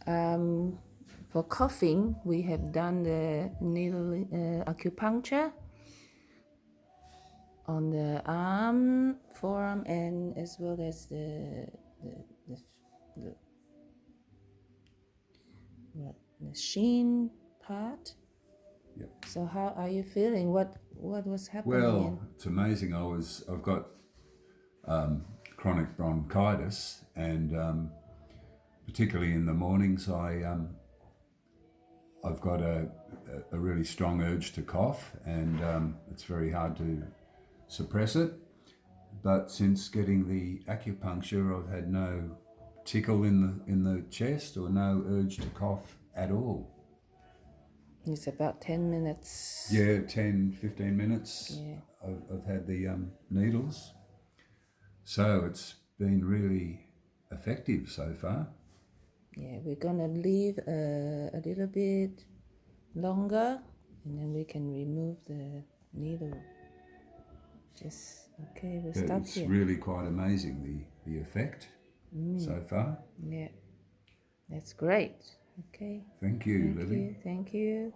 For coughing, we have done the needle acupuncture on the arm, forearm, and as well as the, the shin part. Yep. So how are you feeling? What was happening? Well, it's amazing. I've got chronic bronchitis, and particularly in the mornings, I've got a really strong urge to cough, and it's very hard to suppress it. But since getting the acupuncture, I've had no tickle in the chest or no urge to cough at all. It's about 10 minutes. Yeah, 10, 15 minutes. Yeah. I've had the needles. So it's been really effective so far. Yeah, we're gonna leave a little bit longer, and then we can remove the needle. Just okay, we'll stop It's here. really quite amazing, the effect so far. Yeah, that's great. Okay. Thank you, Lily. Thank you.